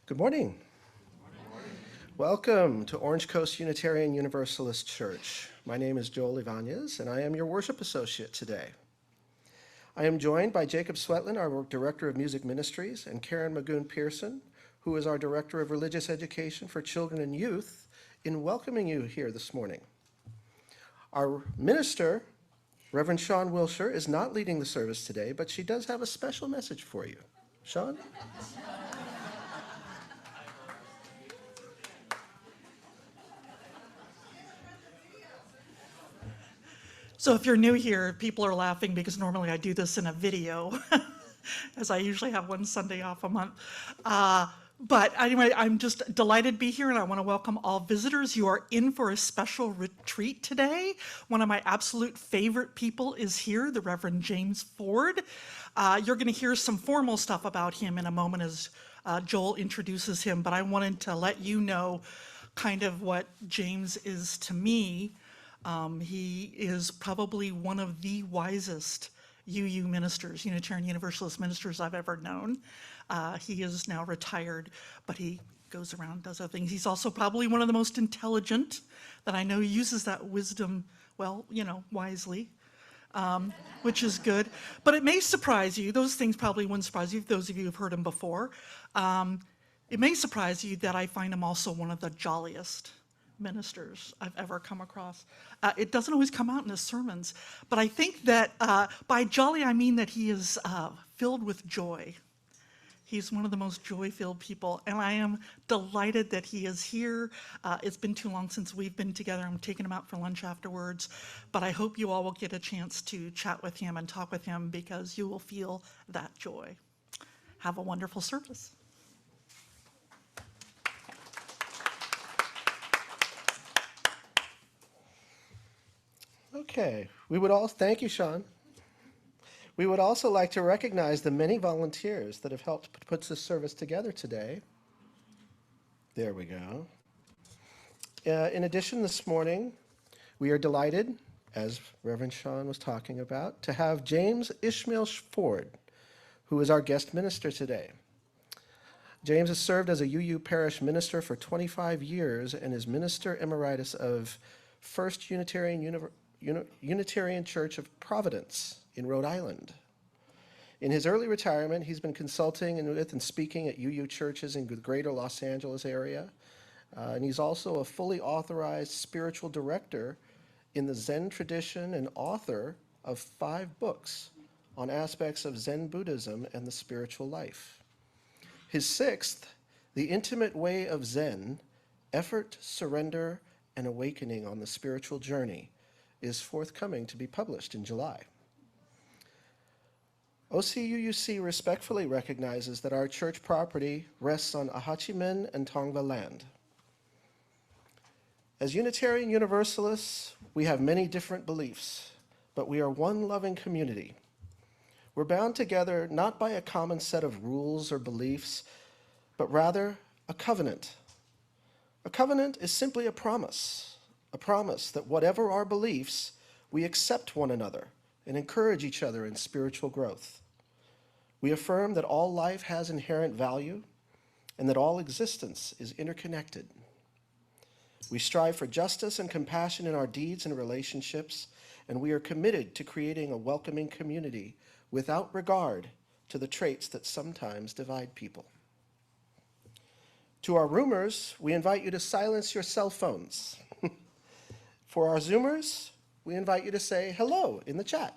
Good morning. Welcome to Orange Coast Unitarian Universalist Church. My name is Joel Ibanez, and I am your worship associate today. I am joined by Jacob Swetlin, our Director of Music Ministries, and Karen Magoon Pearson, who is our Director of Religious Education for Children and Youth, in welcoming you here this morning. Our minister, Reverend Sean Wilshire, is not leading the service today, but she does have a special message for you. Sean? So if you're new here, people are laughing because normally I do this in a video, as I usually have one Sunday off a month. But anyway, I'm just delighted to be here, and I want to welcome all visitors. You are in for a special retreat today. One of my absolute favorite people is here, the Reverend James Ford. You're going to hear some formal stuff about him in a moment as Joel introduces him, but I wanted to let you know kind of what James is to me. He is probably one of the wisest UU ministers, Unitarian Universalist ministers I've ever known. He is now retired, but he goes around and does other things. He's also probably one of the most intelligent that I know. He uses that wisdom, well, wisely, which is good. But it may surprise you. Those things probably wouldn't surprise you, those of you who've heard him before. It may surprise you that I find him also one of the jolliest ministers I've ever come across. It doesn't always come out in his sermons, but I think that by jolly I mean that he is filled with joy. He's one of the most joy-filled people, and I am delighted that he is here. It's been too long since we've been together. I'm taking him out for lunch afterwards, but I hope you all will get a chance to chat with him and talk with him because you will feel that joy. Have a wonderful service. Okay, thank you, Sean. We would also like to recognize the many volunteers that have helped put this service together today. There we go. In addition, this morning, we are delighted, as Reverend Sean was talking about, to have James Ishmael Ford, who is our guest minister today. James has served as a UU parish minister for 25 years and is minister emeritus of First Unitarian Church of Providence in Rhode Island. In his early retirement, he's been consulting with and speaking at UU churches in the greater Los Angeles area. And he's also a fully authorized spiritual director in the Zen tradition and author of 5 books on aspects of Zen Buddhism and the spiritual life. His 6th, The Intimate Way of Zen, Effort, Surrender, and Awakening on the Spiritual Journey, is forthcoming to be published in July. OCUUC respectfully recognizes that our church property rests on Ahachimen and Tongva land. As Unitarian Universalists, we have many different beliefs, but we are one loving community. We're bound together not by a common set of rules or beliefs, but rather a covenant. A covenant is simply a promise that whatever our beliefs, we accept one another and encourage each other in spiritual growth. We affirm that all life has inherent value and that all existence is interconnected. We strive for justice and compassion in our deeds and relationships, and we are committed to creating a welcoming community without regard to the traits that sometimes divide people. To our roomers, we invite you to silence your cell phones. For our Zoomers, we invite you to say hello in the chat.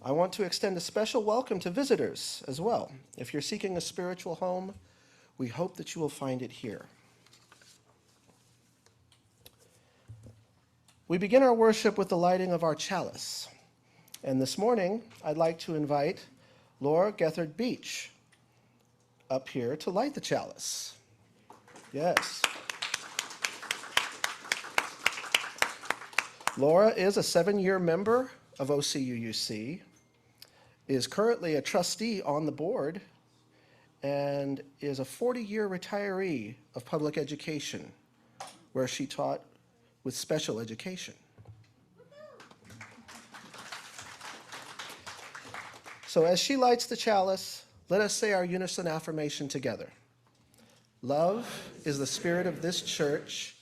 I want to extend a special welcome to visitors as well. If you're seeking a spiritual home, we hope that you will find it here. We begin our worship with the lighting of our chalice. And this morning, I'd like to invite Laura Gethard Beach up here to light the chalice. Yes. Laura is a 7-year member of OCUUC, is currently a trustee on the board, and is a 40-year retiree of public education, where she taught with special education. So as she lights the chalice, Let us say our unison affirmation together. Love is the spirit of this church,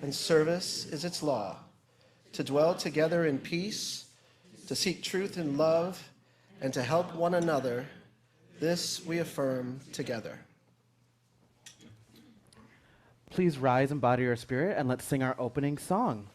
and service is its law. To dwell together in peace, to seek truth in love, and to help one another, this we affirm together. Please rise, embody your spirit, and let's sing our opening song.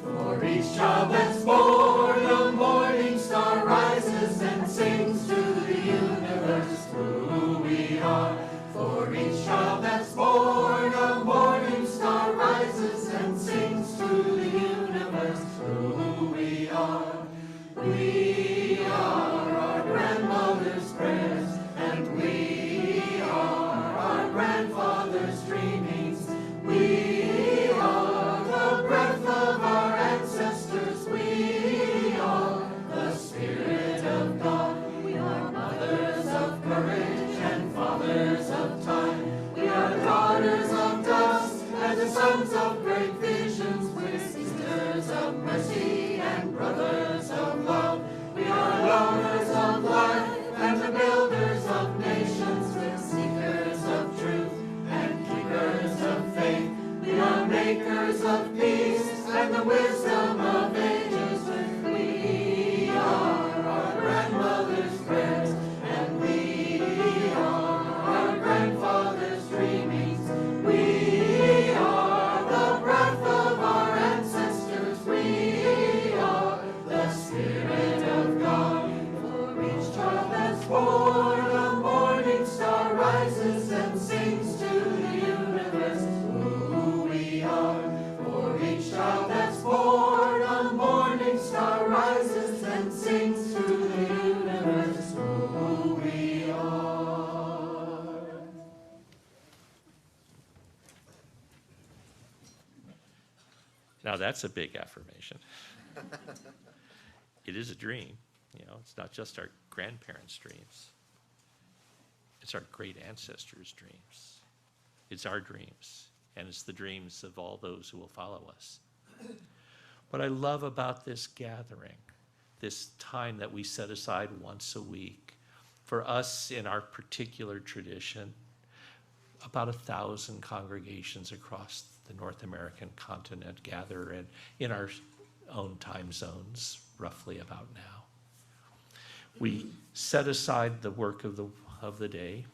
For each child that's born, the morning star rises and sings to the universe who we are. For each child that's born, a morning star rises and sings to the universe who we are. We are our grandmother's prayers, and we are our grandfather's dreamings. We are the breath of our ancestors. We are the Spirit of God. We are mothers of courage and fathers of time. We are daughters of dust and the sons of great visions. We're sisters of mercy and brothers of love. We are lovers of life and the builders of nations. We're seekers of truth and keepers of faith. We are makers of peace and the wisdom of ages. We are our grandmother's prayers, and we are our grandfather's dreamings. We are the breath of our ancestors. We are the Spirit of God. For each child that's born, a morning star rises and sings to the universe who we are. For each child that's born, a morning star rises and sings to the universe who we are. Now that's a big affirmation. It is a dream, it's not just our grandparents' dreams. It's our great ancestors' dreams. It's our dreams, and it's the dreams of all those who will follow us. What I love about this gathering, this time that we set aside once a week, for us in our particular tradition, about 1,000 congregations across the North American continent gather in our own time zones, roughly about now. We set aside the work of the day.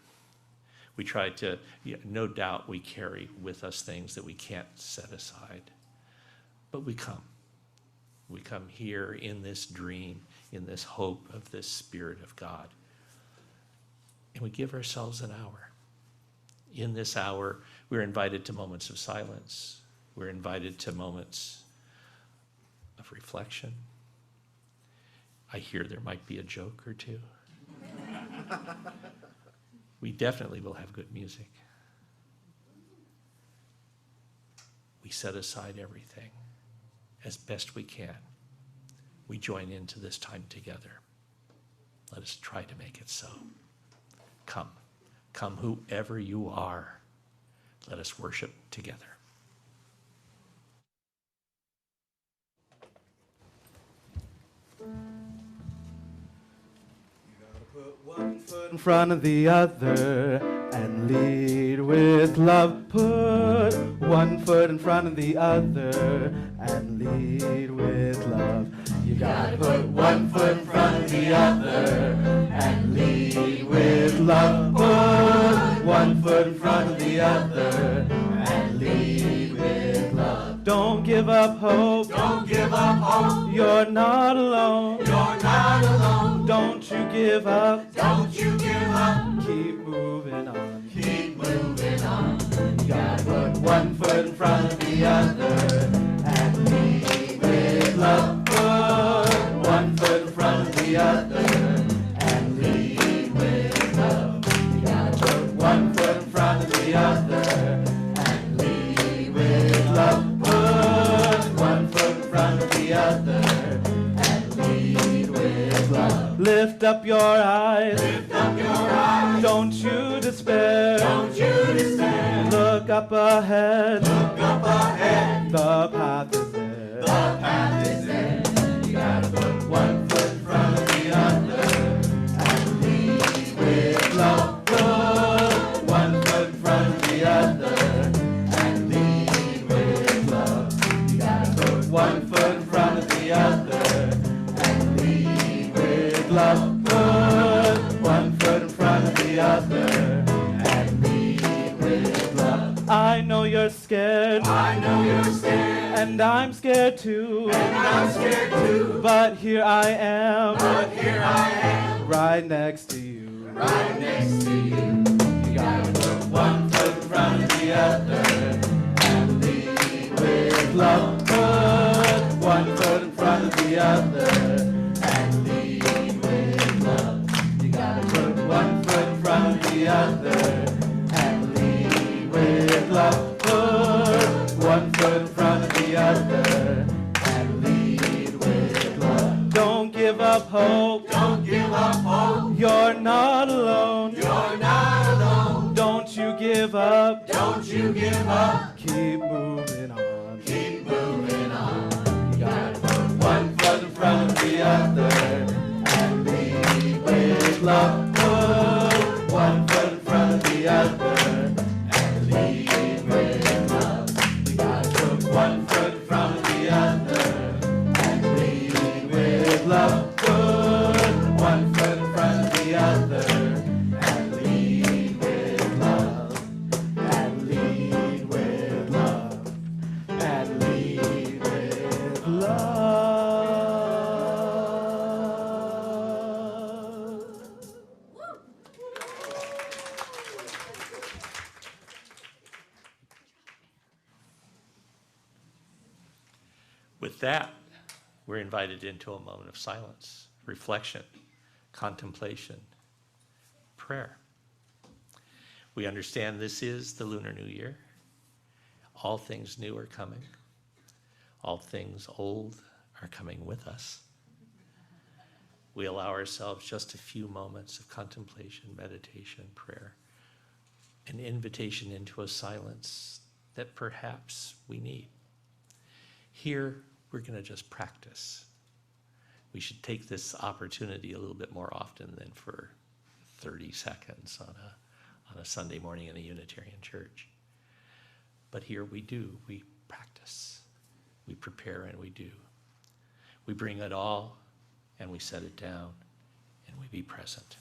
We try to, no doubt we carry with us things that we can't set aside, but we come. We come here in this dream, in this hope of this Spirit of God. And we give ourselves an hour. In this hour, we're invited to moments of silence. We're invited to moments of reflection. I hear there might be a joke or two. We definitely will have good music. We set aside everything as best we can. We join into this time together. Let us try to make it so. Come. Come whoever you are. Let us worship together. One foot in front of the other and lead with love. Put one foot in front of the other and lead with love. You gotta put one foot in front of the other and lead with love. Put one foot in front of the other and lead with love. Don't give up hope. Don't give up hope. You're not alone. You're not alone. Don't you give up. Don't you give up. Keep moving on. Keep moving on. You gotta put one foot in front of the other and lead with love. Put one foot in front of the other and lead with love. You gotta put one foot in front of the other and lead with love. Put one foot in front of the other and lead with love. Lift up your eyes. Lift up your eyes. Don't you despair. Don't you up ahead. Look up ahead. The path is there. The path is there. You gotta put one foot in front of the other and lead with love. Put one foot in front of the other. And lead with love. You gotta put one foot in front of the other. And lead with Love. Put one foot in front of the other. and lead with love. I know you're scared. I know you're scared. And I'm scared too. And I'm scared too. But here I am. But here I am. Right next to you. Right next to you. You gotta put one foot in front of the other and lead with love. Put one foot in front of the other And lead with love. You gotta put one foot in front of the other and lead with love. Put one foot in front of the other and lead with love. Don't give up hope. Don't give up hope. You're not alone. You're not alone. Don't you give up. Don't you give up. Keep moving on. Keep moving on. You gotta put one foot in front of the other and lead with love. Put one foot in front of the other and lead with love. You gotta put one foot in front of the other and lead with love. Put one foot in front of the other and lead with love. And lead with love. And lead with love. With that, we're invited into a moment of silence, reflection, contemplation, prayer. We understand this is the Lunar New Year. All things new are coming. All things old are coming with us. We allow ourselves just a few moments of contemplation, meditation, prayer, an invitation into a silence that perhaps we need. Here, we're going to just practice. We should take this opportunity a little bit more often than for 30 seconds on a Sunday morning in a Unitarian church. But here we practice. We prepare and we do. We bring it all and we set it down and we be present.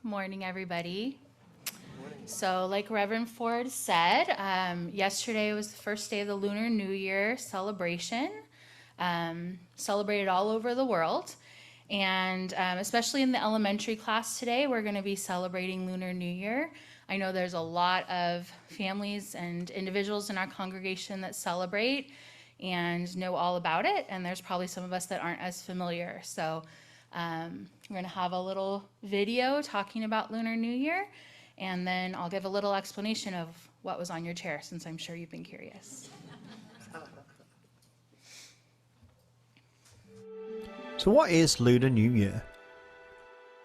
Good morning, everybody. So like Reverend Ford said, yesterday was the first day of the Lunar New Year celebration, celebrated all over the world. And especially in the elementary class today, we're going to be celebrating Lunar New Year. I know there's a lot of families and individuals in our congregation that celebrate and know all about it, and there's probably some of us that aren't as familiar. So we're going to have a little video talking about Lunar New Year, and then I'll give a little explanation of what was on your chair, since I'm sure you've been curious. So what is Lunar New Year?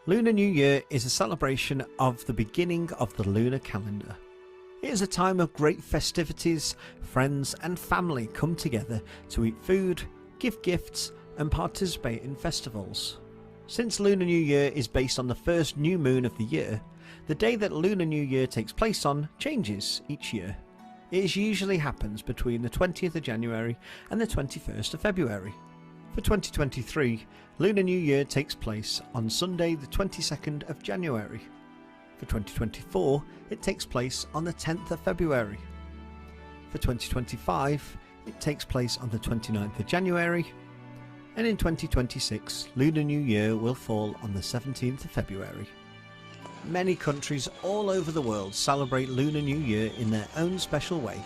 Lunar New Year is a celebration of the beginning of the lunar calendar. It is a time of great festivities. Friends and family come together to eat food, give gifts, and participate in festivals. Since Lunar New Year is based on the first new moon of the year, the day that Lunar New Year takes place on changes each year. It usually happens between the 20th of January and the 21st of February. For 2023, Lunar New Year takes place on Sunday the 22nd of January. For 2024, it takes place on the 10th of February. For 2025, it takes place on the 29th of January. And in 2026, Lunar New Year will fall on the 17th of February. Many countries all over the world celebrate Lunar New Year in their own special way.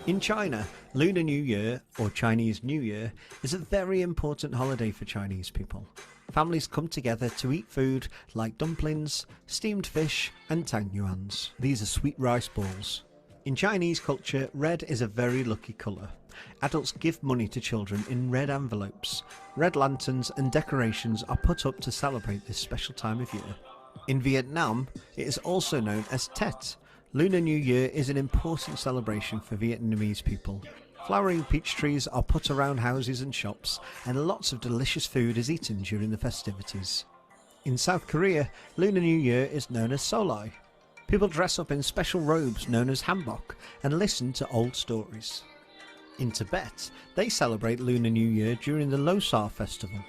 In China, Lunar New Year, or Chinese New Year, is a very important holiday for Chinese people. Families come together to eat food like dumplings, steamed fish, and tang yuans. These are sweet rice balls. In Chinese culture, red is a very lucky colour. Adults give money to children in red envelopes. Red lanterns and decorations are put up to celebrate this special time of year. In Vietnam, it is also known as Tet. Lunar New Year is an important celebration for Vietnamese people. Flowering peach trees are put around houses and shops, and lots of delicious food is eaten during the festivities. In South Korea, Lunar New Year is known as Solai. People dress up in special robes known as hanbok and listen to old stories. In Tibet, they celebrate Lunar New Year during the Losar festival.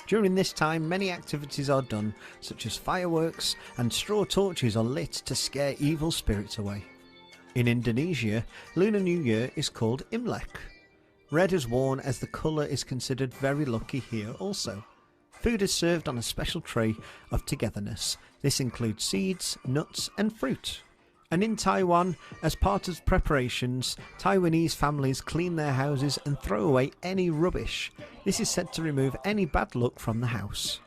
During this time, many activities are done, such as fireworks, and straw torches are lit to scare evil spirits away. In Indonesia, Lunar New Year is called Imlek. Red is worn as the colour is considered very lucky here also. Food is served on a special tray of togetherness. This includes seeds, nuts, and fruit. And in Taiwan, as part of preparations, Taiwanese families clean their houses and throw away any rubbish. This is said to remove any bad luck from the house.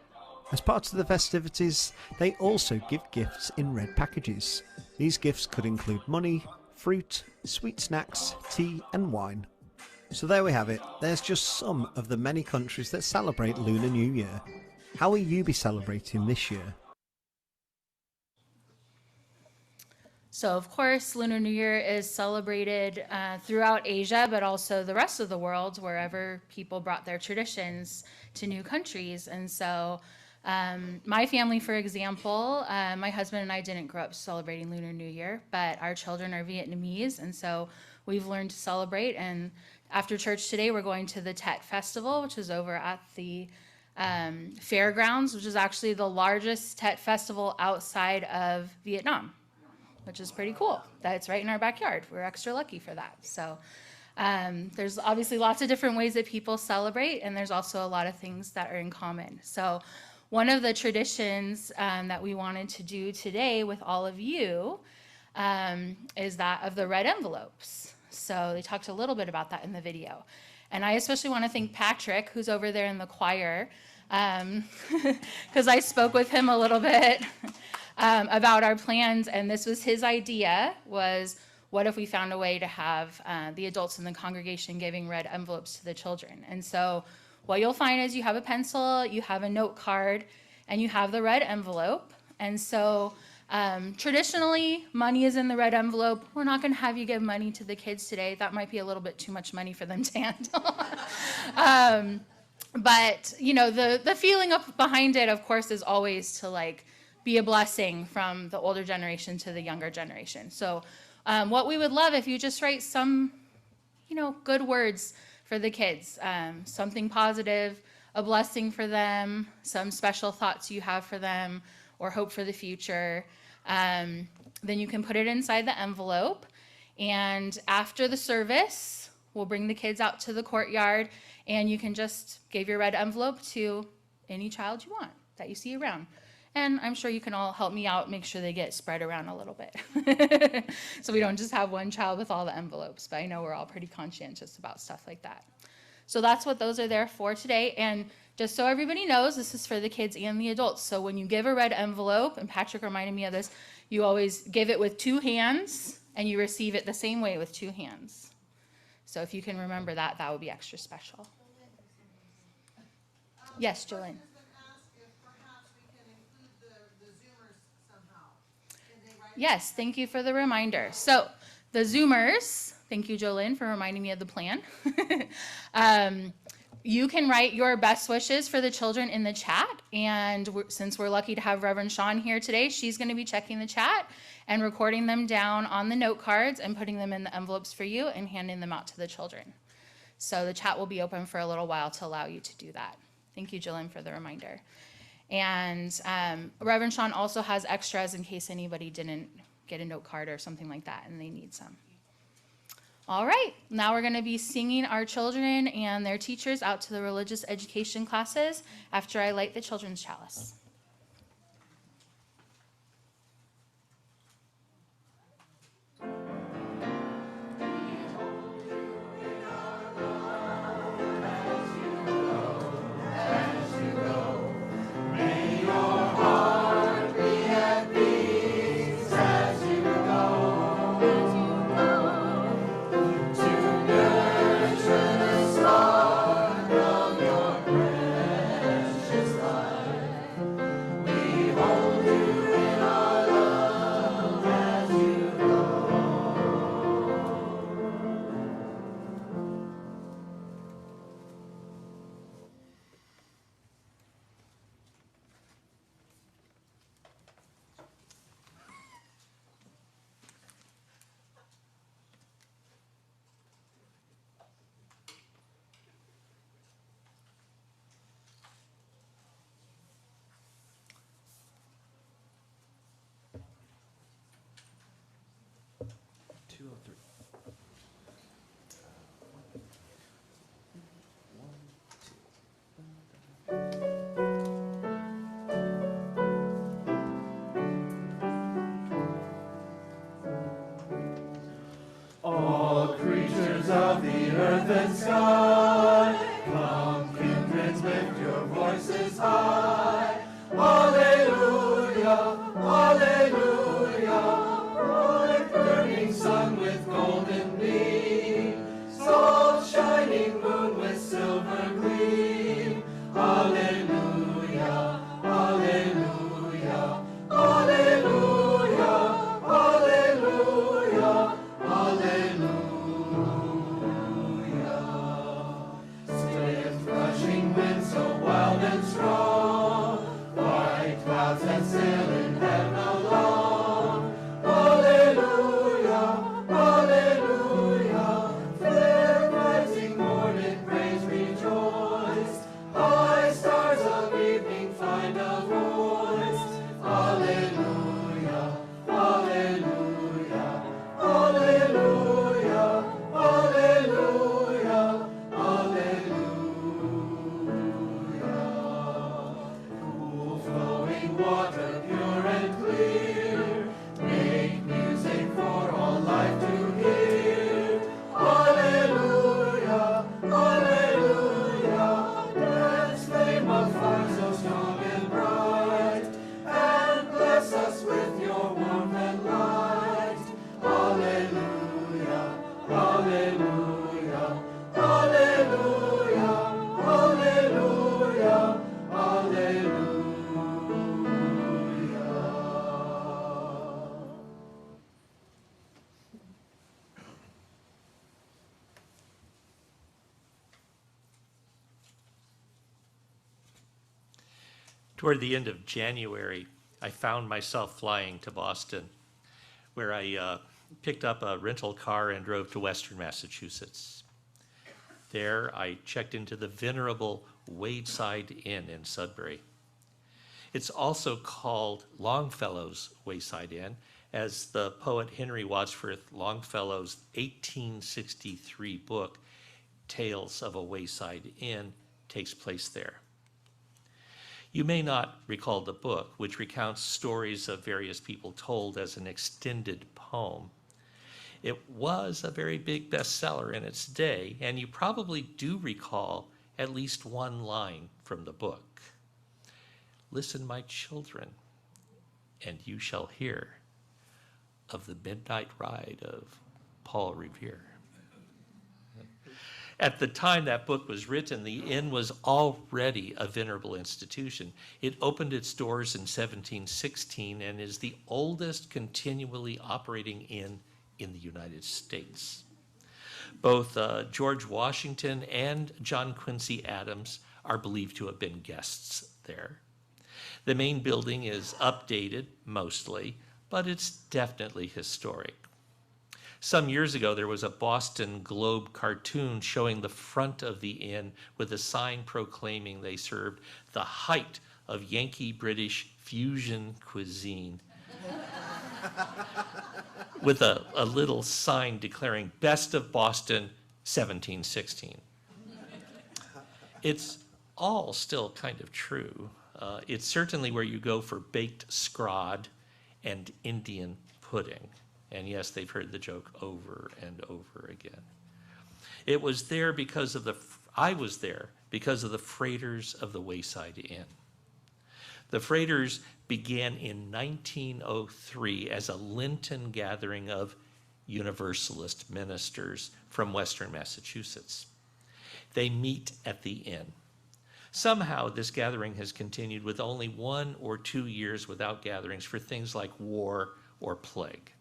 As part of the festivities, they also give gifts in red packages. These gifts could include money, fruit, sweet snacks, tea, and wine. So there we have it. There's just some of the many countries that celebrate Lunar New Year. How will you be celebrating this year? So, of course, Lunar New Year is celebrated throughout Asia, but also the rest of the world, wherever people brought their traditions to new countries. And so my family, for example, my husband and I didn't grow up celebrating Lunar New Year, but our children are Vietnamese, and so we've learned to celebrate. And after church today, we're going to the Tet Festival, which is over at the fairgrounds, which is actually the largest Tet festival outside of Vietnam, which is pretty cool. That's right in our backyard. We're extra lucky for that. So there's obviously lots of different ways that people celebrate, and there's also a lot of things that are in common. So one of the traditions that we wanted to do today with all of you is that of the red envelopes. So they talked a little bit about that in the video. And I especially want to thank Patrick, who's over there in the choir, because I spoke with him a little bit about our plans, and this was his idea, was what if we found a way to have the adults in the congregation giving red envelopes to the children. And so what you'll find is you have a pencil, you have a note card, and you have the red envelope. And so traditionally, money is in the red envelope. We're not going to have you give money to the kids today. That might be a little bit too much money for them to handle. But, you know, the feeling behind it, of course, is always to, like, be a blessing from the older generation to the younger generation. So what we would love if you just write some, you know, good words for the kids, something positive, a blessing for them, some special thoughts you have for them, or hope for the future. Then you can put it inside the envelope. And after the service, we'll bring the kids out to the courtyard, and you can just give your red envelope to any child you want that you see around. And I'm sure you can all help me out, make sure they get spread around a little bit. So we don't just have one child with all the envelopes, but I know we're all pretty conscientious about stuff like that. So that's what those are there for today. And just so everybody knows, this is for the kids and the adults. So when you give a red envelope, and Patrick reminded me of this, you always give it with two hands And you receive it the same way with 2 hands. So if you can remember that, that would be extra special. Yes, Jolene. I was going to ask if perhaps we can include the Zoomers somehow. Can they write? Yes, thank you for the reminder. So the Zoomers, thank you, Jolene, for reminding me of the plan. You can write your best wishes for the children in the chat. And since we're lucky to have Reverend Sean here today, she's going to be checking the chat and recording them down on the note cards and putting them in the envelopes for you and handing them out to the children. So the chat will be open for a little while to allow you to do that. Thank you, Jillian, for the reminder. And Reverend Sean also has extras in case anybody didn't get a note card or something like that and they need some. All right, now we're going to be singing our children and their teachers out to the religious education classes after I light the children's chalice. All creatures of the earth and sky, come kindreds, lift your voices high. Alleluia, alleluia, bright burning sun with golden beam, soft shining moon with silver gleam. Alleluia, alleluia, alleluia, alleluia, alleluia. Swift rushing wind so wild and strong, white clouds that sail in heaven along. Alleluia, alleluia, fair rising morn in praise rejoice. High stars of evening find a voice. Alleluia, alleluia, alleluia, alleluia, alleluia. Cool flowing water, pure and clear, make music for all life to hear. Alleluia, alleluia, dance flame of fire so strong and bright, and bless us with your warmth and light. Alleluia, alleluia, alleluia, alleluia, alleluia. Toward the end of January, I found myself flying to Boston, where I picked up a rental car and drove to Western Massachusetts. There, I checked into the venerable Wayside Inn in Sudbury. It's also called Longfellow's Wayside Inn, as the poet Henry Wadsworth Longfellow's 1863 book, Tales of a Wayside Inn, takes place there. You may not recall the book, which recounts stories of various people told as an extended poem. It was a very big bestseller in its day, and you probably do recall at least one line from the book. Listen, my children, and you shall hear. of the Midnight Ride of Paul Revere. At the time that book was written, the inn was already a venerable institution. It opened its doors in 1716 and is the oldest continually operating inn in the United States. Both George Washington and John Quincy Adams are believed to have been guests there. The main building is updated mostly, but it's definitely historic. Some years ago, there was a Boston Globe cartoon showing the front of the inn with a sign proclaiming they served the height of Yankee-British fusion cuisine, with a little sign declaring Best of Boston 1716. It's all still kind of true. It's certainly where you go for baked scrod and Indian pudding. And yes, they've heard the joke over and over again. I was there because of the Freighters of the Wayside Inn. The Freighters began in 1903 as a Lenten gathering of Universalist ministers from Western Massachusetts. They meet at the inn. Somehow, this gathering has continued with only 1 or 2 years without gatherings for things like war or plague,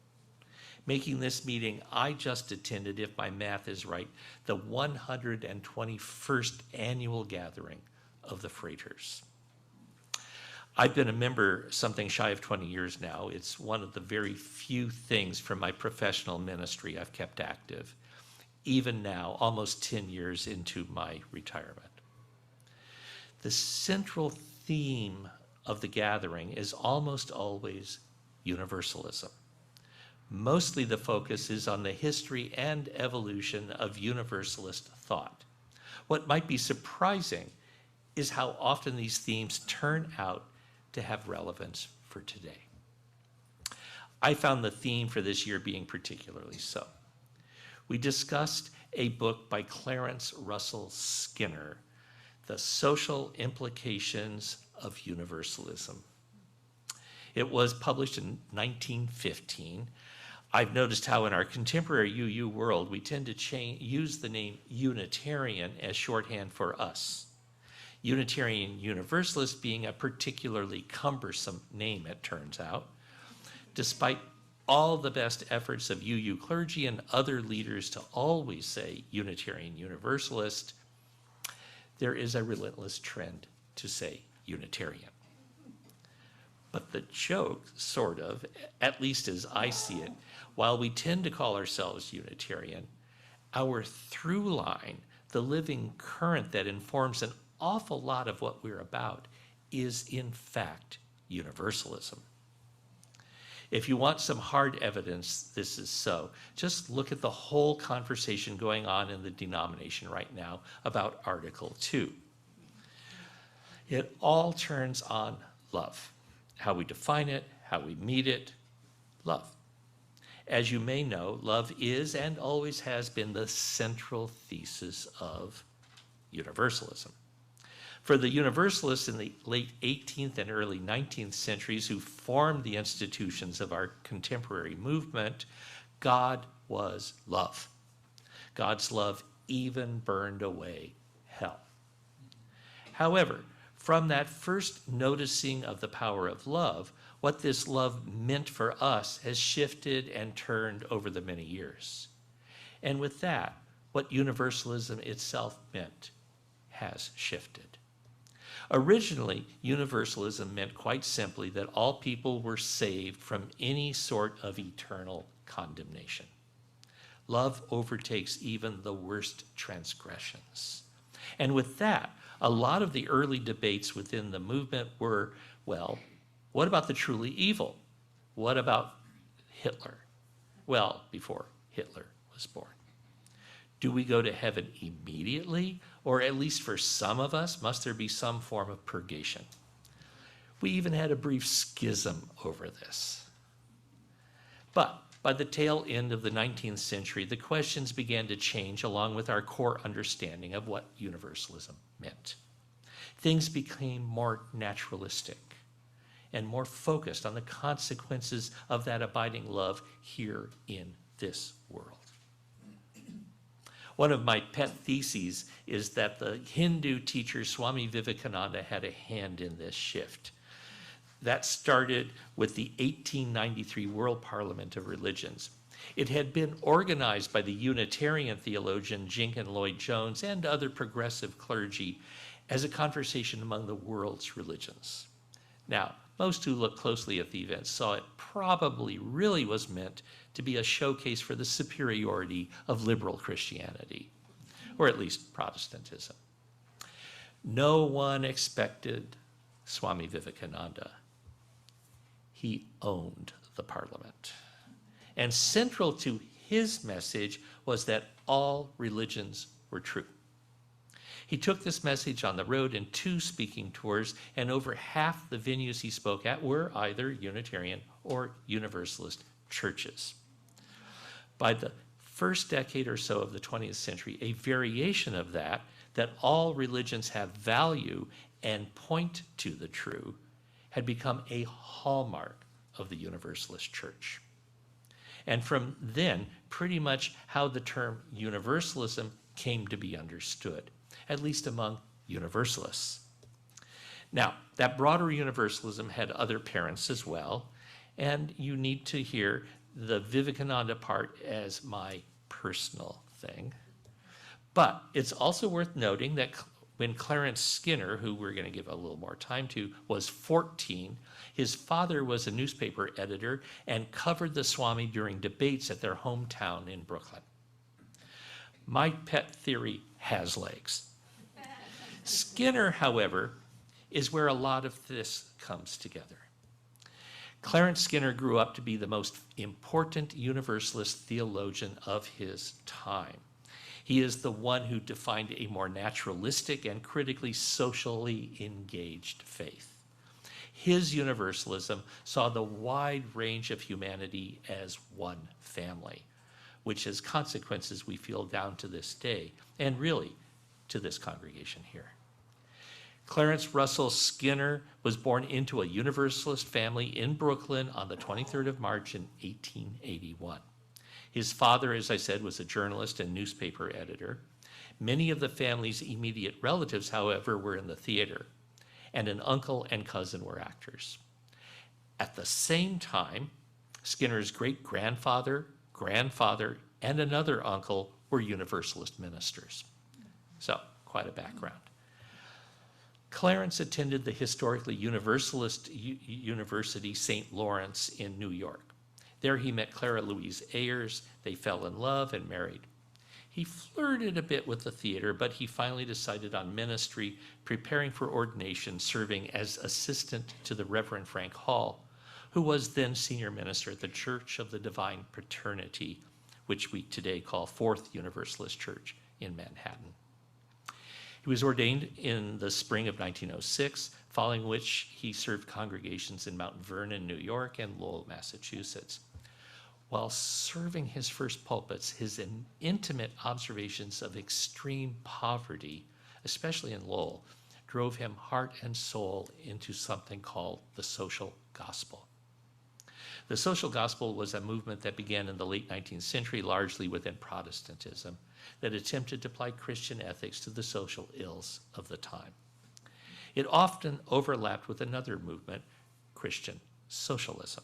making this meeting I just attended, if my math is right, the 121st annual gathering of the Freighters. I've been a member something shy of 20 years now. It's one of the very few things from my professional ministry I've kept active, even now, almost 10 years into my retirement. The central theme of the gathering is almost always universalism. Mostly the focus is on the history and evolution of universalist thought. What might be surprising is how often these themes turn out to have relevance for today. I found the theme for this year being particularly so. We discussed a book by Clarence Russell Skinner, The Social Implications of Universalism. It was published in 1915. I've noticed how in our contemporary UU world, we tend to use the name Unitarian as shorthand for us. Unitarian Universalist being a particularly cumbersome name, it turns out. Despite all the best efforts of UU clergy and other leaders to always say Unitarian Universalist, there is a relentless trend to say Unitarian. But the joke, sort of, at least as I see it, while we tend to call ourselves Unitarian, our through line, the living current that informs an awful lot of what we're about, is in fact Universalism. If you want some hard evidence this is so, just look at the whole conversation going on in the denomination right now about Article 2. It all turns on love. How we define it, how we meet it, love. As you may know, love is and always has been the central thesis of universalism. For the Universalists in the late 18th and early 19th centuries who formed the institutions of our contemporary movement, God was love. God's love even burned away hell. However, from that first noticing of the power of love, what this love meant for us has shifted and turned over the many years. And with that, what universalism itself meant has shifted. Originally, universalism meant quite simply that all people were saved from any sort of eternal condemnation. Love overtakes even the worst transgressions. And with that, a lot of the early debates within the movement were, well, what about the truly evil? What about Hitler? Well, before Hitler was born. Do we go to heaven immediately? Or at least for some of us, must there be some form of purgation? We even had a brief schism over this. But by the tail end of the 19th century, the questions began to change along with our core understanding of what universalism meant. Things became more naturalistic, and more focused on the consequences of that abiding love here in this world. One of my pet theses is that the Hindu teacher Swami Vivekananda had a hand in this shift. That started with the 1893 World Parliament of Religions. It had been organized by the Unitarian theologian Jenkin Lloyd-Jones and other progressive clergy as a conversation among the world's religions. Now, most who looked closely at the event saw it probably really was meant to be a showcase for the superiority of liberal Christianity, or at least Protestantism. No one expected Swami Vivekananda. He owned the parliament. And central to his message was that all religions were true. He took this message on the road in 2 speaking tours, and over half the venues he spoke at were either Unitarian or Universalist churches. By the first decade or so of the 20th century, a variation of that all religions have value and point to the true, had become a hallmark of the Universalist Church. And from then, pretty much how the term universalism came to be understood, at least among Universalists. Now, that broader universalism had other parents as well, and you need to hear the Vivekananda part as my personal thing. But it's also worth noting that when Clarence Skinner, who we're going to give a little more time to, was 14, his father was a newspaper editor and covered the Swami during debates at their hometown in Brooklyn. My pet theory has legs. Skinner, however, is where a lot of this comes together. Clarence Skinner grew up to be the most important Universalist theologian of his time. He is the one who defined a more naturalistic and critically socially engaged faith. His universalism saw the wide range of humanity as one family, which has consequences we feel down to this day, and really to this congregation here. Clarence Russell Skinner was born into a Universalist family in Brooklyn on the 23rd of March in 1881. His father, as I said, was a journalist and newspaper editor. Many of the family's immediate relatives, however, were in the theater, and an uncle and cousin were actors. At the same time, Skinner's great-grandfather, grandfather, and another uncle were Universalist ministers. So, quite a background. Clarence attended the historically Universalist University St. Lawrence in New York. There he met Clara Louise Ayers. They fell in love and married. He flirted a bit with the theater, but he finally decided on ministry, preparing for ordination, serving as assistant to the Reverend Frank Hall, who was then senior minister at the Church of the Divine Paternity, which we today call Fourth Universalist Church in Manhattan. He was ordained in the spring of 1906, following which he served congregations in Mount Vernon, New York, and Lowell, Massachusetts. While serving his first pulpits, his intimate observations of extreme poverty, especially in Lowell, drove him heart and soul into something called the social gospel. The social gospel was a movement that began in the late 19th century, largely within Protestantism, that attempted to apply Christian ethics to the social ills of the time. It often overlapped with another movement, Christian socialism.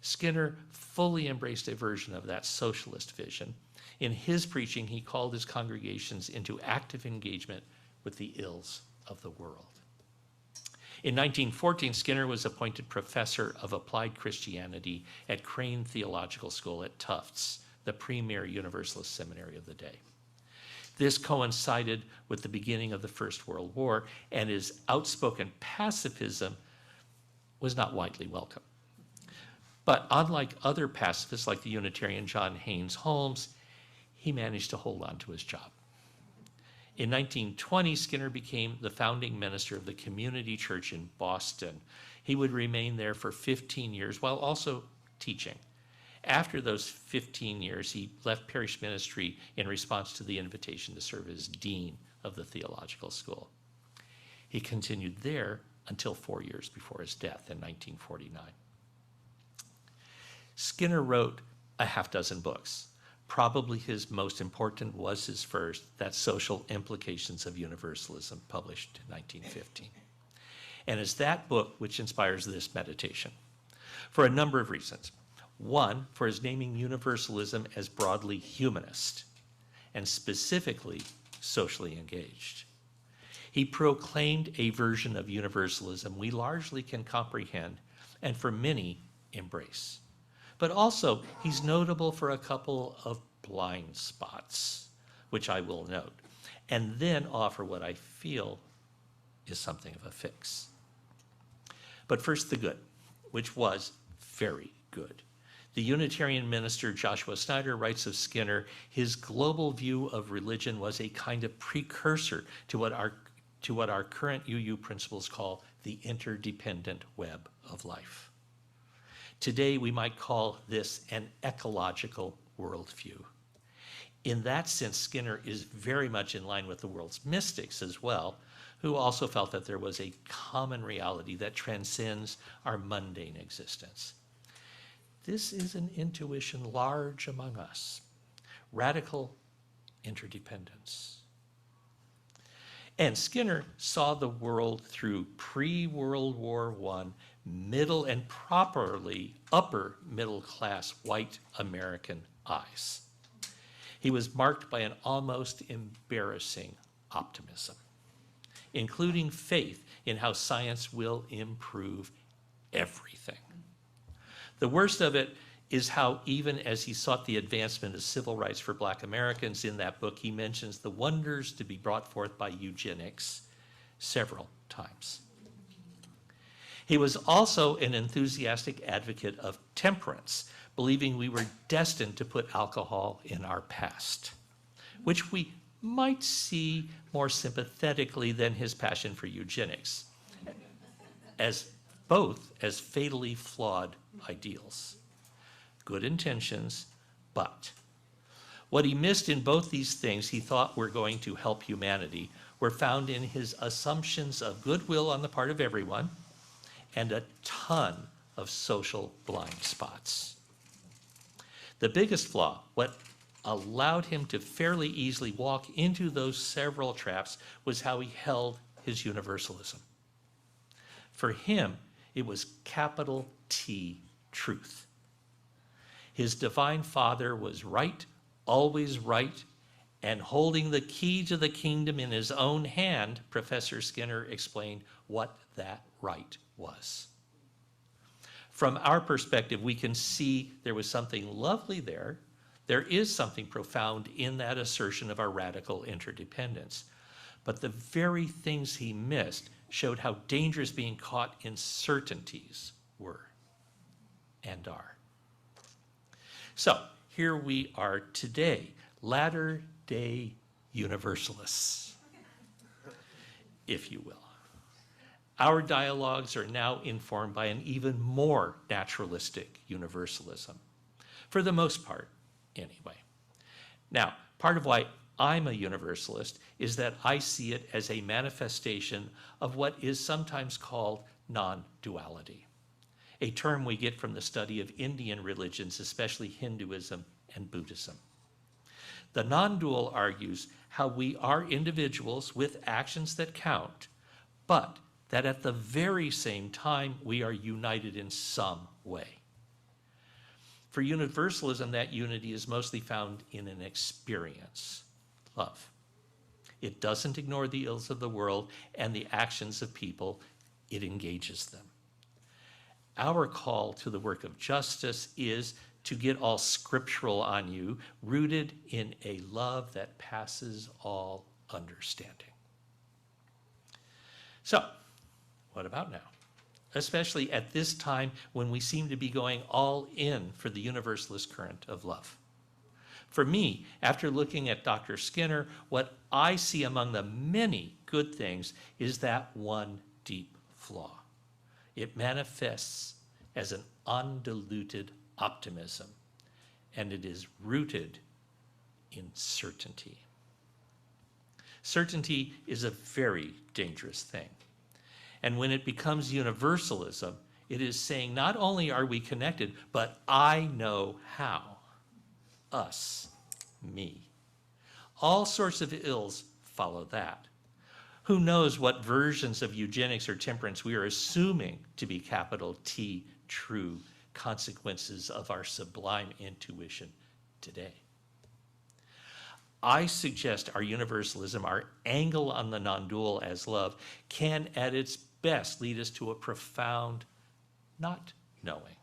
Skinner fully embraced a version of that socialist vision. In his preaching, he called his congregations into active engagement with the ills of the world. In 1914, Skinner was appointed professor of applied Christianity at Crane Theological School at Tufts, the premier Universalist seminary of the day. This coincided with the beginning of the First World War, and his outspoken pacifism was not widely welcome. But unlike other pacifists like the Unitarian John Haynes Holmes, he managed to hold on to his job. In 1920, Skinner became the founding minister of the Community Church in Boston. He would remain there for 15 years while also teaching. After those 15 years, he left parish ministry in response to the invitation to serve as dean of the theological school. He continued there until 4 years before his death in 1949. Skinner wrote a half dozen books. Probably his most important was his first, that Social Implications of Universalism, published in 1915. And it's that book which inspires this meditation, for a number of reasons. One, for his naming universalism as broadly humanist, and specifically socially engaged. He proclaimed a version of universalism we largely can comprehend, and for many, embrace. But also, he's notable for a couple of blind spots, which I will note, and then offer what I feel is something of a fix. But first, the good, which was very good. The Unitarian minister Joshua Snyder writes of Skinner, his global view of religion was a kind of precursor to what our current UU principles call the interdependent web of life. Today, we might call this an ecological worldview. In that sense, Skinner is very much in line with the world's mystics as well, who also felt that there was a common reality that transcends our mundane existence. This is an intuition large among us, radical interdependence. And Skinner saw the world through pre-World War I, middle and properly upper middle class white American eyes. He was marked by an almost embarrassing optimism, including faith in how science will improve everything. The worst of it is how, even as he sought the advancement of civil rights for Black Americans in that book, he mentions the wonders to be brought forth by eugenics several times. He was also an enthusiastic advocate of temperance, believing we were destined to put alcohol in our past, which we might see more sympathetically than his passion for eugenics, as both as fatally flawed ideals. Good intentions, but what he missed in both these things he thought were going to help humanity were found in his assumptions of goodwill on the part of everyone and a ton of social blind spots. The biggest flaw, what allowed him to fairly easily walk into those several traps, was how he held his universalism. For him, it was capital T truth. His divine Father was right, always right, and holding the key to the kingdom in his own hand, Professor Skinner explained what that right was. From our perspective, we can see there was something lovely there. There is something profound in that assertion of our radical interdependence. But the very things he missed showed how dangerous being caught in certainties were and are. So here we are today, latter-day Universalists, if you will. Our dialogues are now informed by an even more naturalistic universalism, for the most part, anyway. Now, part of why I'm a universalist is that I see it as a manifestation of what is sometimes called non-duality, a term we get from the study of Indian religions, especially Hinduism and Buddhism. The non-dual argues how we are individuals with actions that count, but that at the very same time we are united in some way. For universalism, that unity is mostly found in an experience, love. It doesn't ignore the ills of the world and the actions of people, it engages them. Our call to the work of justice is to get all scriptural on you, rooted in a love that passes all understanding. So, what about now? Especially at this time when we seem to be going all in for the universalist current of love. For me, after looking at Dr. Skinner, what I see among the many good things is that one deep flaw. It manifests as an undiluted optimism, and it is rooted in certainty. Certainty is a very dangerous thing. And when it becomes universalism, it is saying not only are we connected, but I know how. Us, me. All sorts of ills follow that. Who knows what versions of eugenics or temperance we are assuming to be capital T true consequences of our sublime intuition today. I suggest our universalism, our angle on the non-dual as love, can at its best lead us to a profound not knowing.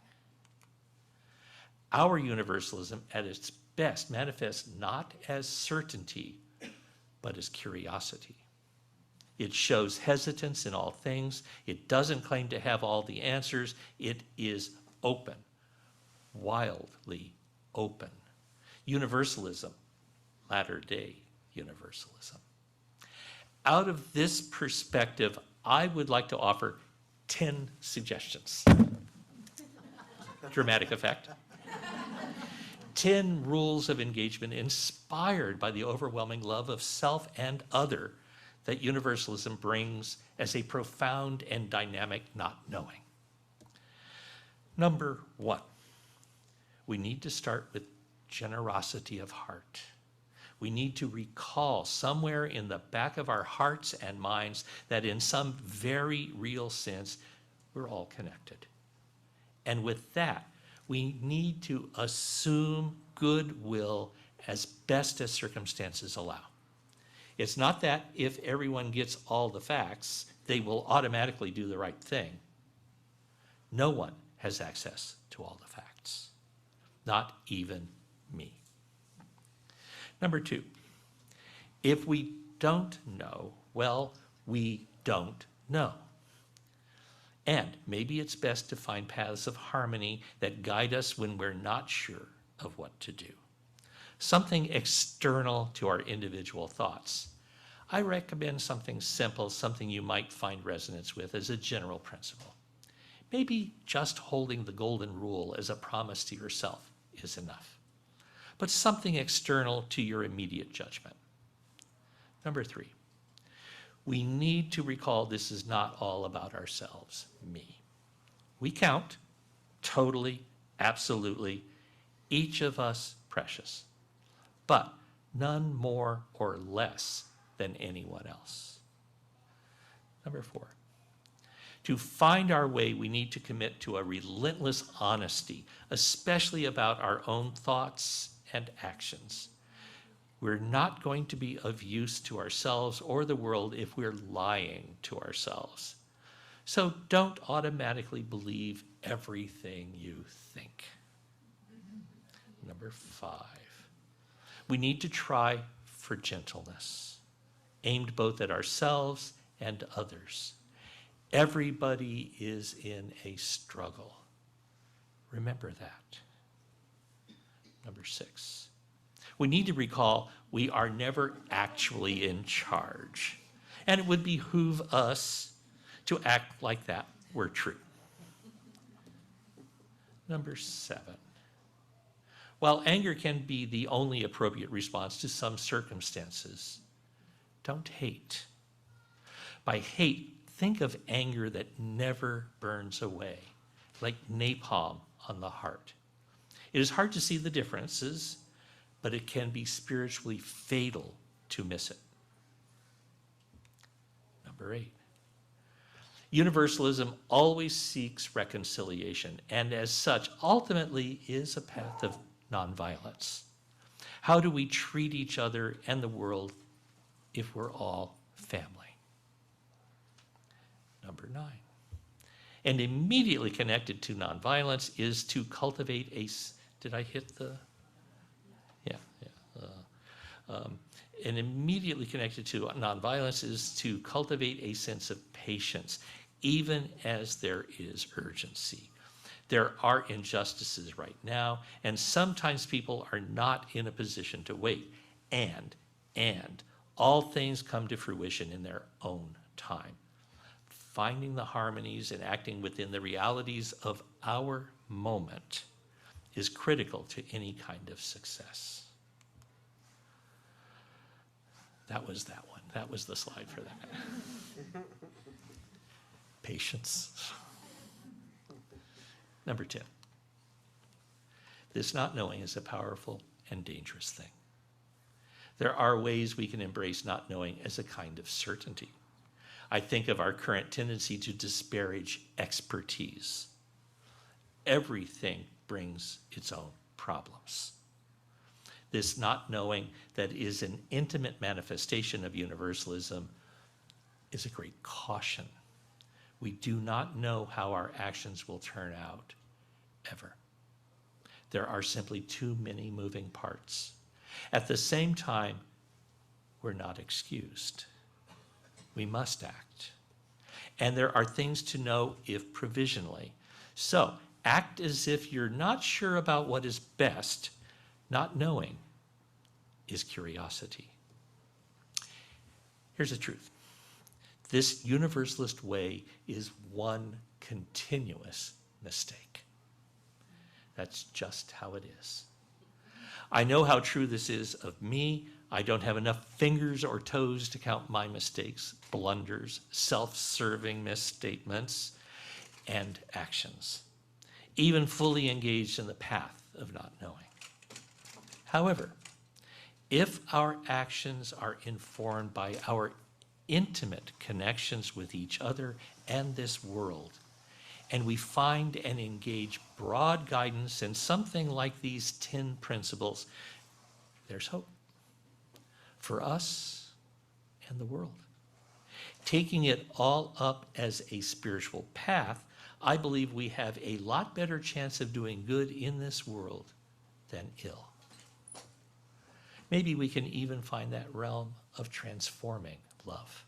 Our universalism at its best manifests not as certainty, but as curiosity. It shows hesitance in all things. It doesn't claim to have all the answers. It is open, wildly open. Universalism, latter-day universalism. Out of this perspective, I would like to offer 10 suggestions. Dramatic effect. 10 rules of engagement inspired by the overwhelming love of self and other that universalism brings as a profound and dynamic not knowing. Number 1, we need to start with generosity of heart. We need to recall somewhere in the back of our hearts and minds that in some very real sense, we're all connected. And with that, we need to assume goodwill as best as circumstances allow. It's not that if everyone gets all the facts, they will automatically do the right thing. No one has access to all the facts, not even me. Number 2, if we don't know, well, we don't know. And maybe it's best to find paths of harmony that guide us when we're not sure of what to do. Something external to our individual thoughts. I recommend something simple, something you might find resonance with as a general principle. Maybe just holding the golden rule as a promise to yourself is enough. But something external to your immediate judgment. Number 3, we need to recall this is not all about ourselves, me. We count, totally, absolutely, each of us precious, but none more or less than anyone else. Number 4, to find our way, we need to commit to a relentless honesty, especially about our own thoughts and actions. We're not going to be of use to ourselves or the world if we're lying to ourselves. So don't automatically believe everything you think. Number 5, we need to try for gentleness, aimed both at ourselves and others. Everybody is in a struggle. Remember that. Number 6, we need to recall we are never actually in charge, and it would behoove us to act like that were true. Number 7, while anger can be the only appropriate response to some circumstances, don't hate. By hate, think of anger that never burns away, like napalm on the heart. It is hard to see the differences, but it can be spiritually fatal to miss it. Number 8, universalism always seeks reconciliation, and as such, ultimately is a path of nonviolence. How do we treat each other and the world if we're all family? Number 9, and immediately connected to nonviolence is to cultivate a, did I hit the, and immediately connected to nonviolence is to cultivate a sense of patience, even as there is urgency. There are injustices right now, and sometimes people are not in a position to wait. And all things come to fruition in their own time. Finding the harmonies and acting within the realities of our moment is critical to any kind of success. That was that one. That was the slide for that. Patience. Number 10. This not knowing is a powerful and dangerous thing. There are ways we can embrace not knowing as a kind of certainty. I think of our current tendency to disparage expertise. Everything brings its own problems. This not knowing that is an intimate manifestation of universalism is a great caution. We do not know how our actions will turn out, ever. There are simply too many moving parts. At the same time, we're not excused. We must act. And there are things to know if provisionally. So, act as if you're not sure about what is best. Not knowing is curiosity. Here's the truth. This universalist way is one continuous mistake. That's just how it is. I know how true this is of me. I don't have enough fingers or toes to count my mistakes, blunders, self-serving misstatements, and actions, even fully engaged in the path of not knowing. However, if our actions are informed by our intimate connections with each other and this world, and we find and engage broad guidance in something like these 10 principles, there's hope for us and the world. Taking it all up as a spiritual path, I believe we have a lot better chance of doing good in this world than ill. Maybe we can even find that realm of transforming love.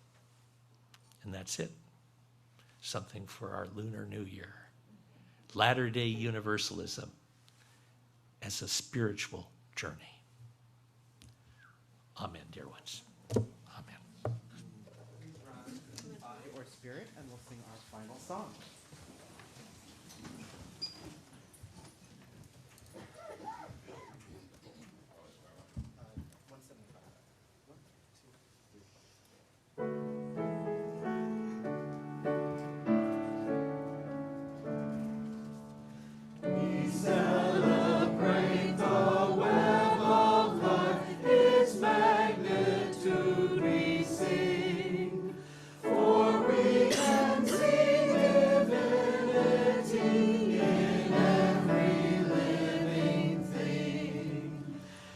And that's it. Something for our Lunar New Year. Latter-day Universalism as a spiritual journey. Amen, dear ones. Amen. Please rise in body or spirit, and we'll sing our final song. We celebrate the web of life, its magnitude we sing, for we can see divinity in every living thing.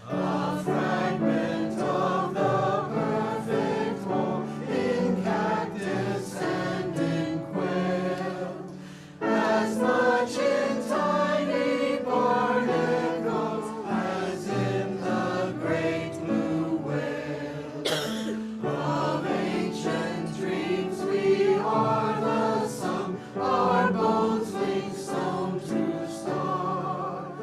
A fragment of the perfect whole in cactus and in quail, as much in tiny barnacles as in the great blue whale. Of ancient dreams we are the sum, our bones linked stone to star,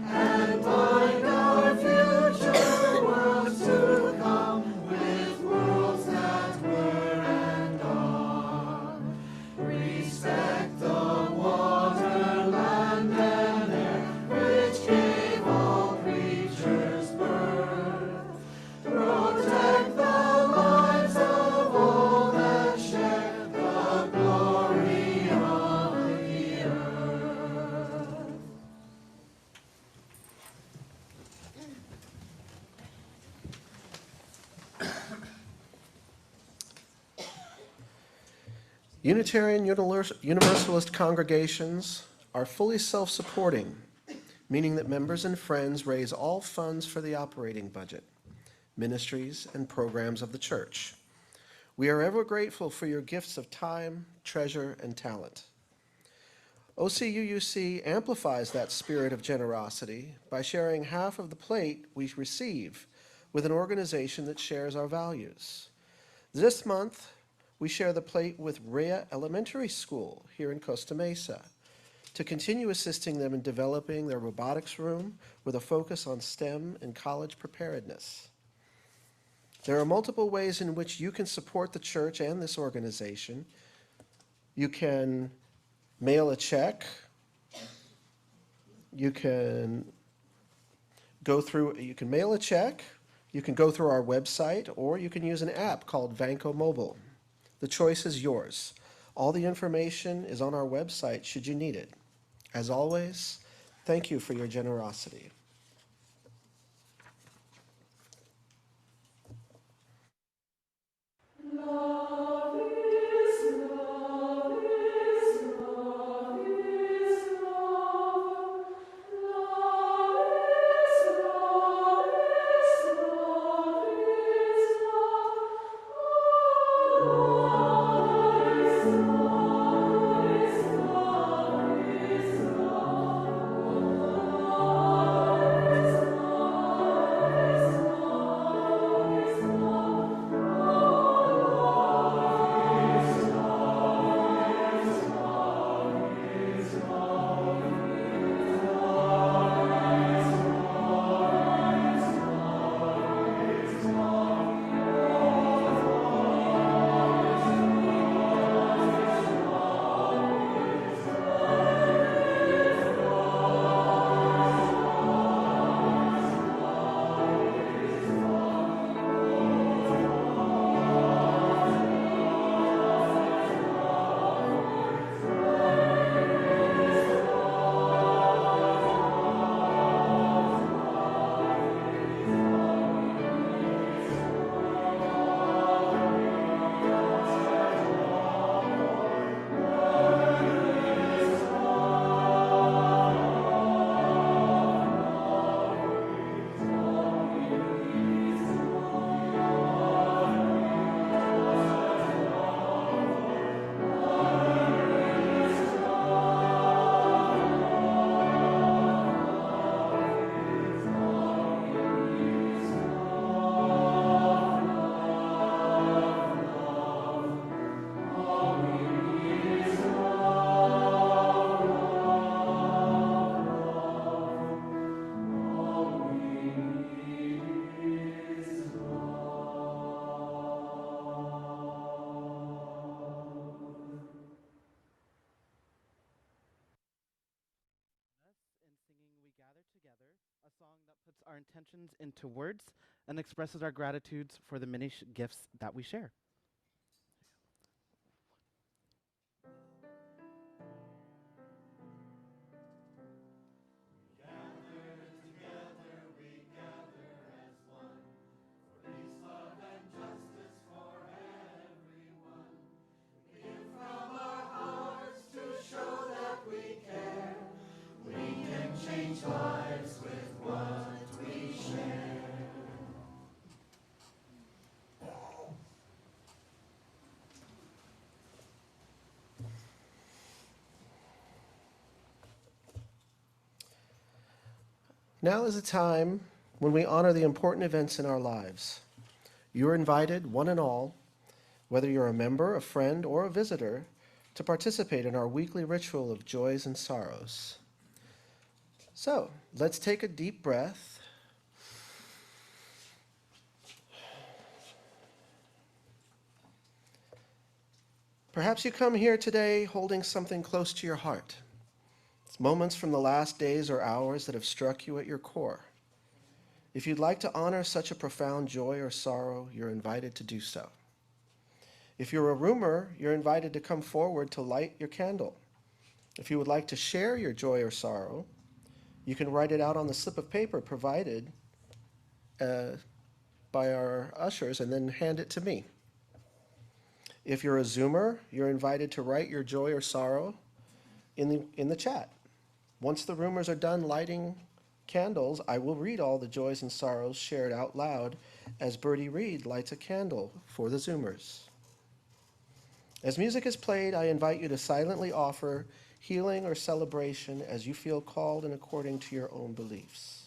and bind our future worlds to come with worlds that were and are. Respect the water, land, and air, which gave all creatures birth. Protect the lives of all that share the glory of the earth. Unitarian Universalist congregations are fully self-supporting, meaning that members and friends raise all funds for the operating budget, ministries, and programs of the church. We are ever grateful for your gifts of time, treasure, and talent. OCUUC amplifies that spirit of generosity by sharing half of the plate we receive with an organization that shares our values. This month, we share the plate with Rhea Elementary School here in Costa Mesa to continue assisting them in developing their robotics room with a focus on STEM and college preparedness. There are multiple ways in which you can support the church and this organization. You can mail a check. You can mail a check, you can go through our website, or you can use an app called Vanco Mobile. The choice is yours. All the information is on our website should you need it. As always, thank you for your generosity. A song that puts our intentions into words and expresses our gratitudes for the many gifts that we share. Now is a time when we honor the important events in our lives. You are invited, one and all, whether you're a member, a friend, or a visitor, to participate in our weekly ritual of joys and sorrows. So, let's take a deep breath. Perhaps you come here today holding something close to your heart. It's moments from the last days or hours that have struck you at your core. If you'd like to honor such a profound joy or sorrow, you're invited to do so. If you're a roomer, you're invited to come forward to light your candle. If you would like to share your joy or sorrow, you can write it out on the slip of paper provided by our ushers and then hand it to me. If you're a Zoomer, you're invited to write your joy or sorrow in the chat. Once the roomers are done lighting candles, I will read all the joys and sorrows shared out loud as Bertie Reed lights a candle for the Zoomers. As music is played, I invite you to silently offer healing or celebration as you feel called and according to your own beliefs.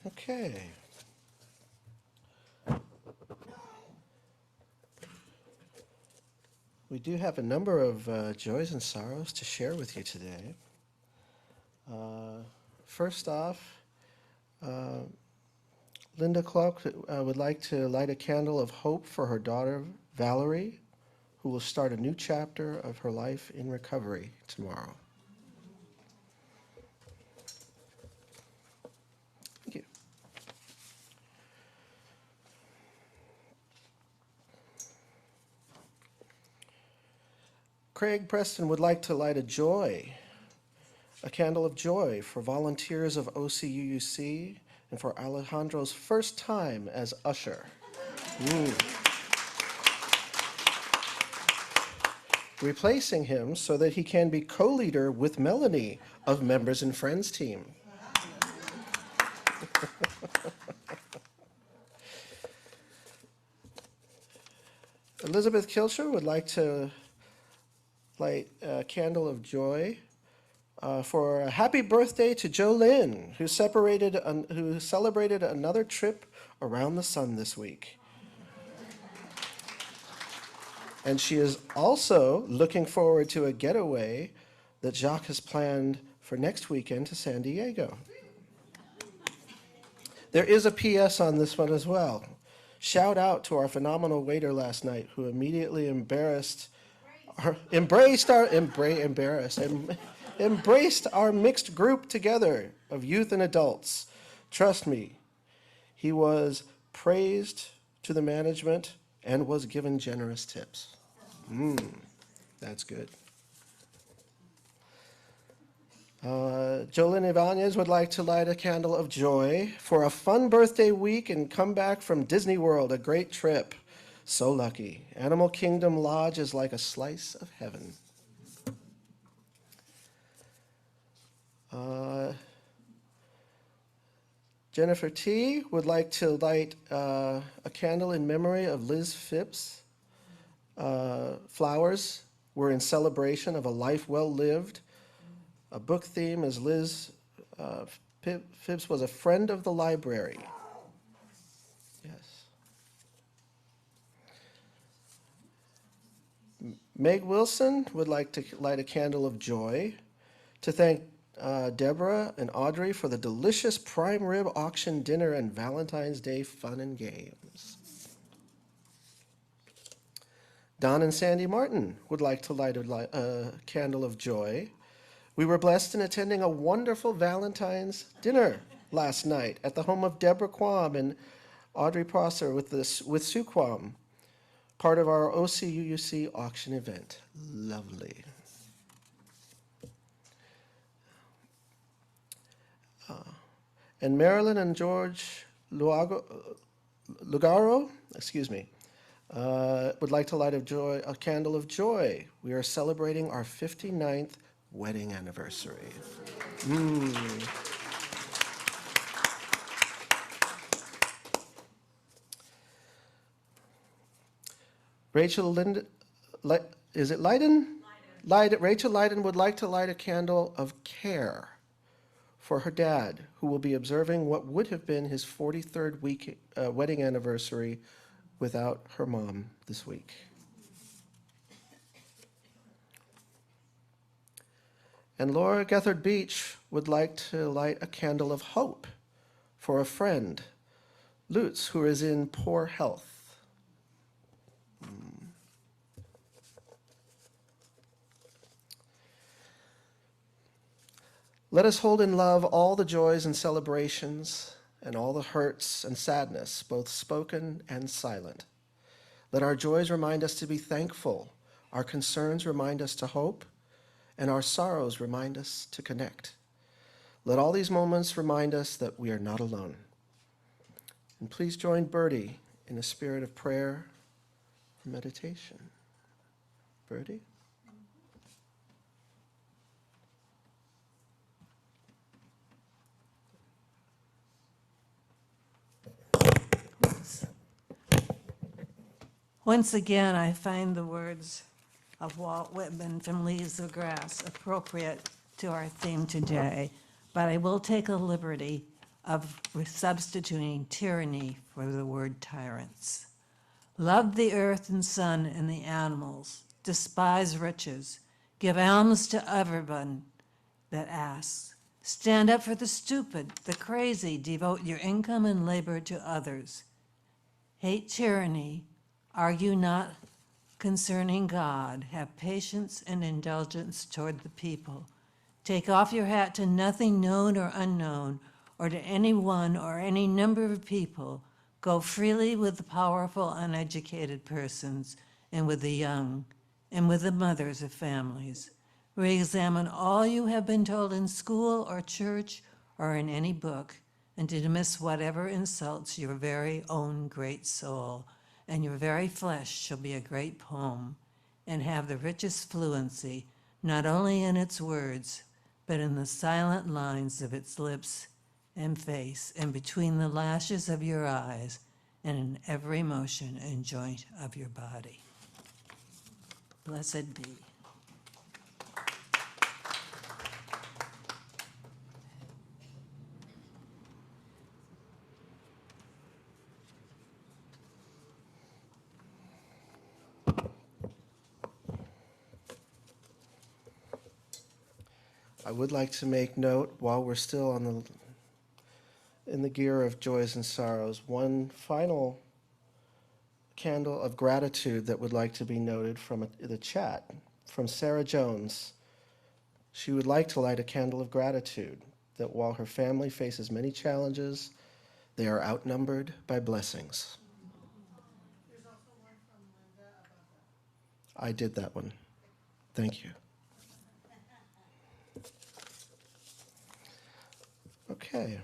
Okay. We do have a number of joys and sorrows to share with you today. First off, Linda Clark would like to light a candle of hope for her daughter, Valerie, who will start a new chapter of her life in recovery tomorrow. Thank you. Craig Preston would like to light a candle of joy for volunteers of OCUUC and for Alejandro's first time as usher. Replacing him so that he can be co-leader with Melanie of Members and Friends team. Elizabeth Kilcher would like to light a candle of joy for a happy birthday to Jolynn, who celebrated another trip around the sun this week. And she is also looking forward to a getaway that Jacques has planned for next weekend to San Diego. There is a PS on this one as well. Shout out to our phenomenal waiter last night who immediately embraced our mixed group together of youth and adults. Trust me, he was praised to the management and was given generous tips. That's good. Jolene Ibanez would like to light a candle of joy for a fun birthday week and come back from Disney World, a great trip. So lucky. Animal Kingdom Lodge is like a slice of heaven. Jennifer T. would like to light a candle in memory of Liz Phipps. Flowers were in celebration of a life well lived. A book theme is Liz Phipps was a friend of the library. Yes. Meg Wilson would like to light a candle of joy to thank Deborah and Audrey for the delicious prime rib auction dinner and Valentine's Day fun and games. Don and Sandy Martin would like to light a candle of joy. We were blessed in attending a wonderful Valentine's dinner last night at the home of Deborah Quam and Audrey Prosser with Sue Quam, part of our OCUUC auction event. Lovely. And Marilyn and George Lugaro, would like to light a candle of joy. We are celebrating our 59th wedding anniversary. Rachel Linden, is it Leiden? Rachel Leiden would like to light a candle of care for her dad, who will be observing what would have been his 43rd wedding anniversary without her mom this week. And Laura Gethard Beach would like to light a candle of hope for a friend, Lutz, who is in poor health. Let us hold in love all the joys and celebrations and all the hurts and sadness, both spoken and silent. Let our joys remind us to be thankful, our concerns remind us to hope, and our sorrows remind us to connect. Let all these moments remind us that we are not alone. And please join Bertie in a spirit of prayer and meditation. Bertie? Once again, I find the words of Walt Whitman from Leaves of Grass appropriate to our theme today, but I will take a liberty of substituting tyranny for the word tyrants. Love the earth and sun and the animals. Despise riches. Give alms to everyone that asks. Stand up for the stupid, the crazy. Devote your income and labor to others. Hate tyranny. Argue not concerning God. Have patience and indulgence toward the people. Take off your hat to nothing known or unknown, or to any one or any number of people. Go freely with the powerful, uneducated persons, and with the young, and with the mothers of families. Re-examine all you have been told in school or church or in any book, and to dismiss whatever insults your very own great soul, and your very flesh shall be a great poem, and have the richest fluency, not only in its words, but in the silent lines of its lips and face, and between the lashes of your eyes, and in every motion and joint of your body. Blessed be. I would like to make note, while we're still in the gear of joys and sorrows, one final candle of gratitude that would like to be noted from the chat, from Sarah Jones. She would like to light a candle of gratitude that while her family faces many challenges, they are outnumbered by blessings. There's also one from Linda above that. I did that one. Thank you. Okay.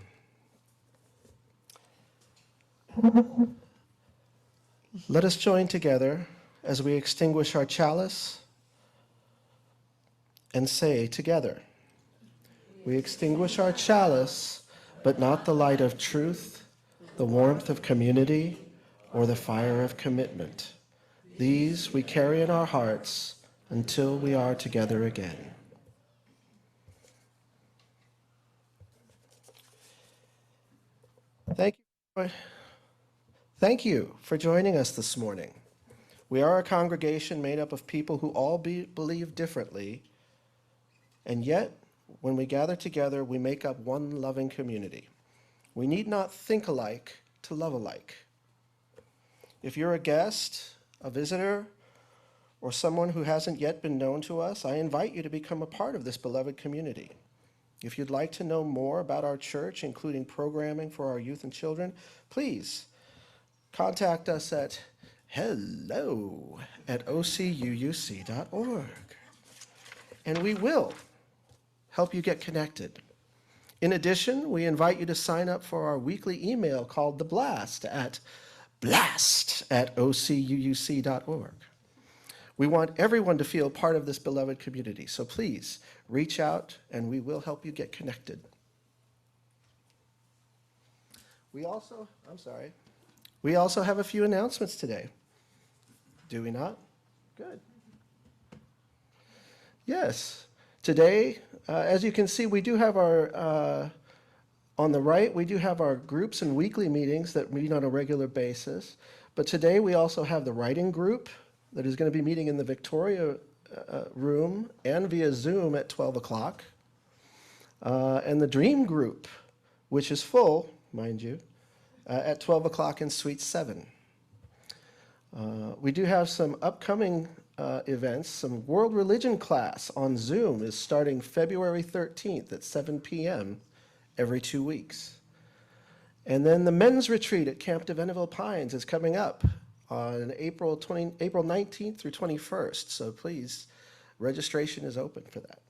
Let us join together as we extinguish our chalice and say together, we extinguish our chalice, but not the light of truth, the warmth of community, or the fire of commitment. These we carry in our hearts until we are together again. Thank you for joining us this morning. We are a congregation made up of people who all believe differently, and yet, when we gather together, we make up one loving community. We need not think alike to love alike. If you're a guest, a visitor, or someone who hasn't yet been known to us, I invite you to become a part of this beloved community. If you'd like to know more about our church, including programming for our youth and children, please contact us at hello@ocuuc.org, and we will help you get connected. In addition, we invite you to sign up for our weekly email called The Blast at blast@ocuuc.org. We want everyone to feel part of this beloved community, so please reach out and we will help you get connected. We also have a few announcements today. Do we not? Good. Yes. Today, as you can see, we do have our, on the right, we do have our groups and weekly meetings that meet on a regular basis. But today we also have the writing group that is going to be meeting in the Victoria room and via Zoom at 12 o'clock. And the Dream Group, which is full, mind you, at 12 o'clock in Suite 7. We do have some upcoming events. Some World Religion class on Zoom is starting February 13th at 7 p.m. every 2 weeks. And then the men's retreat at Camp de Venneville Pines is coming up on April 19th through 21st. So please, registration is open for that.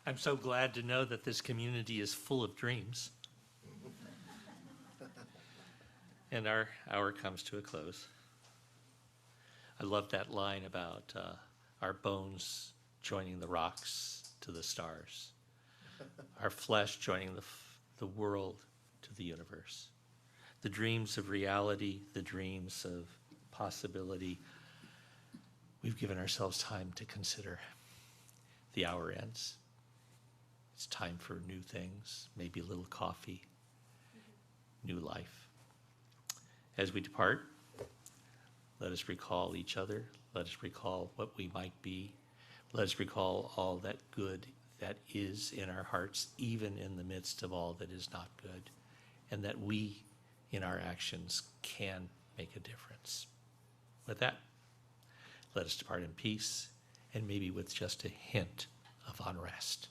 I'm so glad to know that this community is full of dreams. And our hour comes to a close. I love that line about our bones joining the rocks to the stars, our flesh joining the world to the universe. The dreams of reality, the dreams of possibility, we've given ourselves time to consider. the hour ends. It's time for new things, maybe a little coffee, new life. As we depart, let us recall each other. Let us recall what we might be. Let us recall all that good that is in our hearts, even in the midst of all that is not good, and that we, in our actions, can make a difference. With that, let us depart in peace, and maybe with just a hint of unrest.